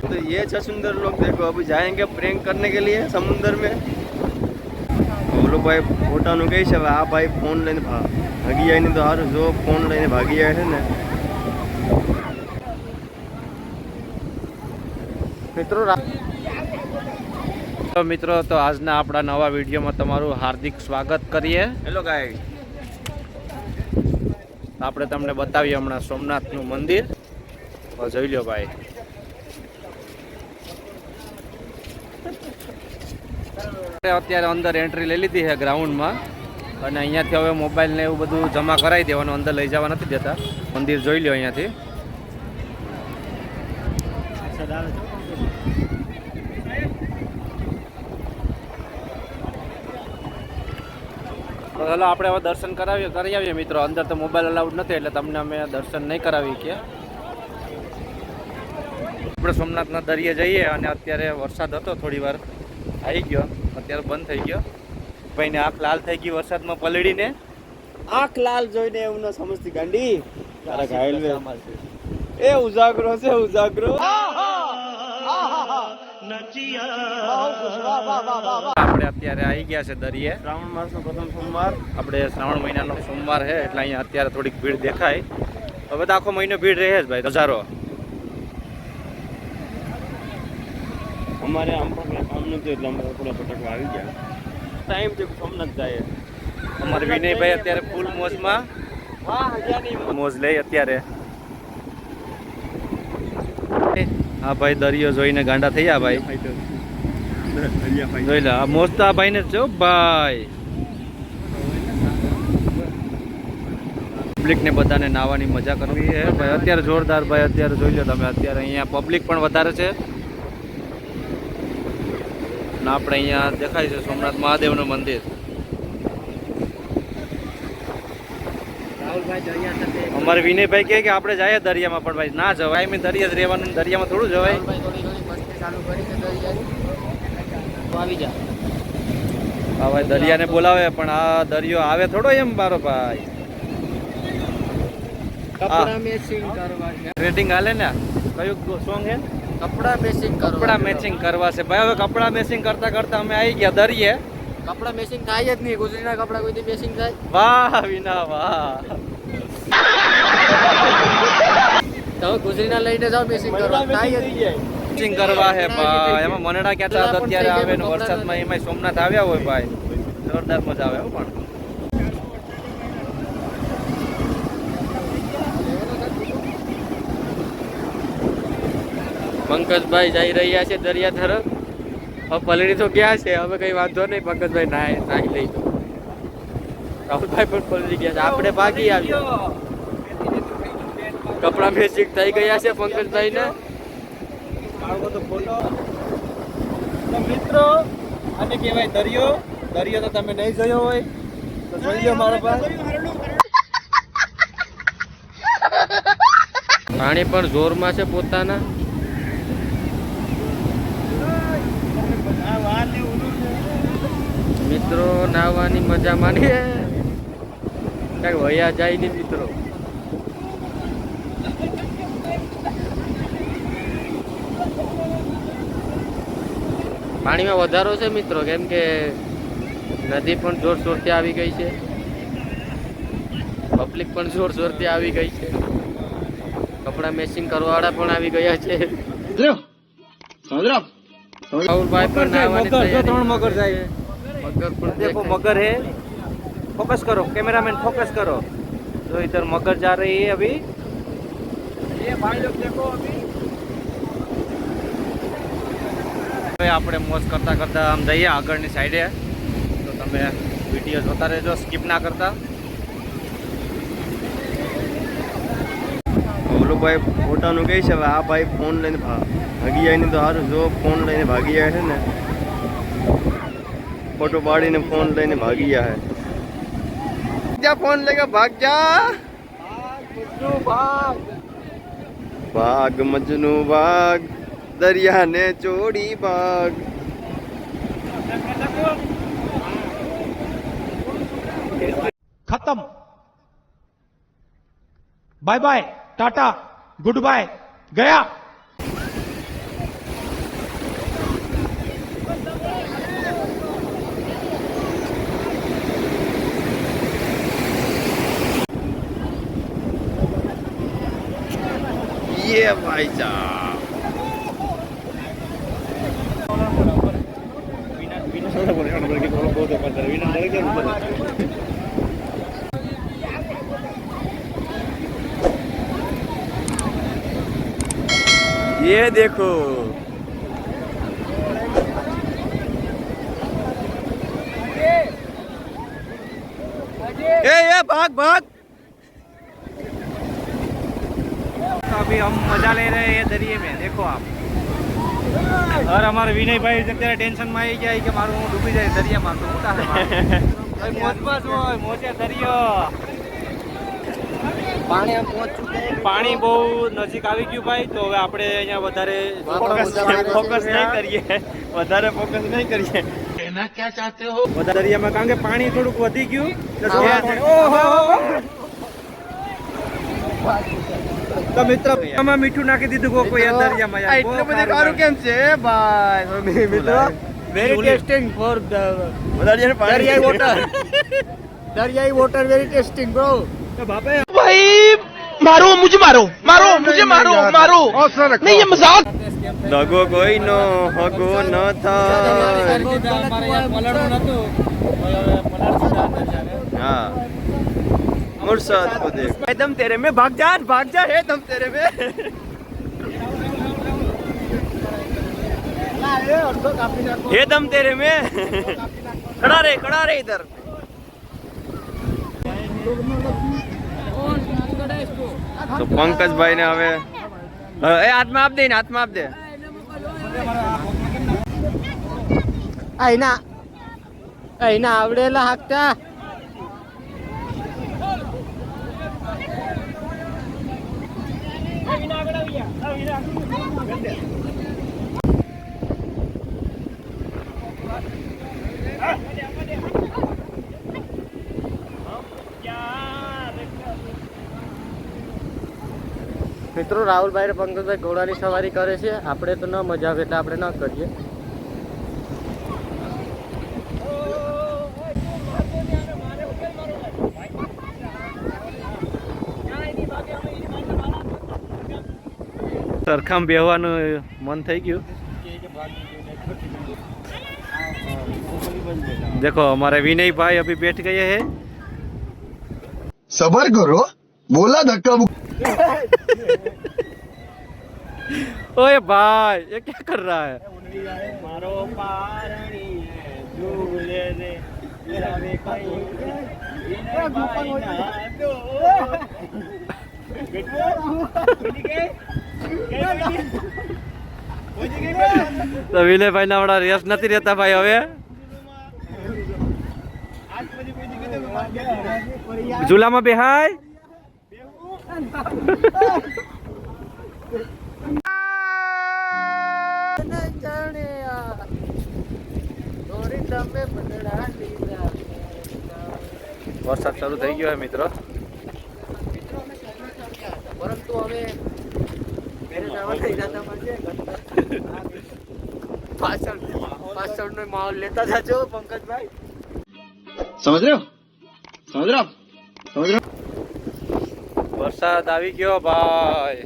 तो ये छछुंदर लोग देखो अभी जाएंगे प्रैंक करने के लिए समुंदर में। बोलो भाई फोटा नु कही है आ भाई फोन लઈને भागी आए नहीं तो हार जो फोन लઈને भागी आए है ने મિત્રો તો આજના આપણા નવા વિડીયોમાં તમારું હાર્દિક સ્વાગત કરીએ। હેલો ગાઈસ, આપણે તમને બતાવીએ હમણાં સોમનાથનું મંદિર। જોઈ લો ભાઈ, અત્યારે અંદર એન્ટ્રી લઈ લીધી છે ગ્રાઉન્ડમાં અને અહીંયાથી હવે મોબાઈલ ને એવું બધું જમા કરાવી દેવાનું, અંદર લઈ જવા નથી દેતા। મંદિર જોઈ લો અહીંયાથી। તો ચાલો આપણે હવે દર્શન કરી આવીએ મિત્રો। અંદર તો મોબાઈલ અલાઉડ નથી એટલે તમને અમે દર્શન નહીં કરાવી કે આપણે સોમનાથના દરિયે જઈએ। અને અત્યારે વરસાદ હતો, થોડી વાર આવી ગયો, અત્યારે બંધ થઈ ગયો। ભાઈને આંખ લાલ થઈ ગઈ વરસાદમાં પલળીને। આંખ લાલ જોઈને એવું ન સમજતી ગાંડી, તારા ઘાયલ એ ઉજાગરો છે ઉજાગરો। આપણે અત્યારે આવી ગયા છે દરિયે। શ્રાવણ માસનો પ્રથમ સોમવાર, આપણે શ્રાવણ મહિનાનો સોમવાર છે એટલે અહીંયા અત્યારે થોડીક ભીડ દેખાય। હવે તો આખો મહિનો ભીડ રહે જ ભાઈ, હજારો। અમારે આમ પણ કામ નતું એટલે અમે થોડા ફટકવા આવી ગયા। ટાઈમ છે સોમનાથ જાય। અમારે વિનયભાઈ અત્યારે ફૂલ મોજમાં મોજ લઈ અત્યારે। હા ભાઈ, દરિયો જોઈને ગાંડા થઈ ગયા ભાઈ। જોઈ લે આ મોજ તો આ ભાઈ ને જ છે ભાઈ। પબ્લિક ને બધાને નાવાની મજા કરવી છે ભાઈ અત્યારે જોરદાર ભાઈ। અત્યારે જોઈ લો તમે, અત્યારે અહીંયા પબ્લિક પણ વધારે છે ને આપણે અહીંયા દેખાય છે સોમનાથ મહાદેવનું મંદિર। અમારે વિનયભાઈ કહે કે આપણે જઈએ દરિયામાં, પણ ભાઈ ના જવાય, મેં દરિયા જ રહેવાનું, દરિયામાં થોડું જવાય। હા ભાઈ, દરિયાને બોલાવે પણ આ દરિયો આવે થોડો એમ મારો ભાઈ। રેટિંગ હાલે ને, કયું સોંગ હે? કપડા મેચિંગ કરવા છે ભાઈ। હવે કપડા મેચિંગ કરતા કરતા અમે આવી ગયા દરિયે। કપડા મેચિંગ થાય જ નહીં, ગુજરીના કપડા કોઈ મેચિંગ થાય? વાહ વિના વાહ, તમે ગુજરીના લઈને જાઓ મેચિંગ કરવા, થાય જ નહીં। મેચિંગ કરવા હે ભાઈ, એમાં મનડા ક્યાં અત્યારે આવે ને વરસાદમાં એમાં સોમનાથ આવ્યા હોય ભાઈ, જોરદાર મજા આવે પણ। પંકજભાઈ જઈ રહ્યા છે દરિયા તરફ। હવે પલળી તો ગયા છે, હવે કઈ વાંધો નહીં, પંકજભાઈ નાહી લઈ તો। રાહુલભાઈ પણ પલળી ગયા છે, આપણે ભાગી આવ્યા। કપડા મેચિંગ થઈ ગયા છે પંકજભાઈ ને। મિત્રો આને કહેવાય દરિયો। દરિયો તો તમે નહીં જોયો હોય તો જોઈ લો મારો ભાઈ। પાણી પણ જોરમાં છે પોતાના। મિત્રો નાહવાની મજા માનીએ, કઈ વયા જાય નહીં મિત્રો। પાણીમાં વધારો છે મિત્રો, કેમ કે નદી પણ જોર જોરથી આવી ગઈ છે, પબ્લિક પણ જોર જોરથી આવી ગઈ છે, કપડા મેચિંગ કરવાવાળા પણ આવી ગયા છે। રાહુલભાઈ પણ નાહવાની તૈયારી। ત્રણ મગર જાય, मगर पर देखो मगर है, फोकस करो कैमरामैन, फोकस करो। तो इधर मगर जा रही है अभी, ये भाई लोग देखो अभी। આપણે મોજ કરતા કરતા આમ જઈએ આગળની સાઈડે, તો તમે વિડીયો જોતા રહેજો, સ્કીપ ના કરતા। બોલો ભાઈ ફોટાનું કહી છે આ ભાઈ ફોન લઈને ભાગી જાય નહીં તો સારું, જો ફોન લઈને ભાગી જાય છે ને, फोटो बाड़ी ने फोन लेने भागी है। जा फोन लेके भाग जा, भाग मजनू भाग, दरिया ने चोड़ी भाग। खत्म, bye bye, tata goodbye गया। ये भाई साहब ये देखो ये भाग भाग। तो अभी हम मजा ले रहे हैं ये दरिये में, देखो आप। और हमारे विनय भाई અત્યારે ટેન્શનમાં આવી ગયા કે મારું હું ડૂબી જાય દરિયામાં, તો મોટા છે ભાઈ મોજમાં જ હોય, મોજે દરિયો. પાણી આમ પહોંચ ચૂકે પાણી બહુ નજીક આવી ગયું ભાઈ, તો હવે આપણે અહીંયા વધારે ફોકસ નહીં કરીએ, વધારે ફોકસ નહીં કરીએ. कहना क्या चाहते हो? વધારે દરિયામાં, કારણ કે પાણી થોડુંક વધી ગયું. તો મિત્રો આમાં મીઠું નાખી દીધું કોઈ દરિયામાં. એટલું બધું સારું કેમ છે ભાઈ મિત્રો? વેરી ટેસ્ટિંગ ફોર ધ દરિયાઈ વોટર. દરિયાઈ વોટર વેરી ટેસ્ટિંગ બ્રો. તો બાપે भाई मारो मुझे मारो मारो मुझे मारो मारो नहीं ये मजाक। દગો કોઈ નો હગો ન થાય. हाँ मुर्शद को देख दम तेरे में भाग जा है दम तेरे में. हे दम तेरे में खड़ा रे इधर. તો પંકજભાઈ ને હવે હાથમાં આપ દે. అయినా ఆవిడేలా હાકતા મિત્રો રાહુલભાઈ ને પંકજભાઈ ઘોડાની સવારી કરે છે, આપણે તો ન મજા આવે એટલે આપણે ન કરીએ. સરખામ બેહવાનું મન થઈ ગયું. देखो हमारे विनय भाई अभी बैठ गए हैं. सबर करो बोला धक्का ओए भाई ये क्या कर रहा है? તો વિનયભાઈ ના હમણાં રેસ નથી રહેતા ભાઈ. હવે ઝૂલામાં બેહાય. વરસાદ શરૂ થઈ ગયો મિત્રો. પરંતુ હવે ઘરે જવા થઈ જતા પડશે. પાછળનો માહોલ લેતા જાજો પંકજભાઈ. समझ रहे हो વરસાદ આવી ગયો ભાઈ.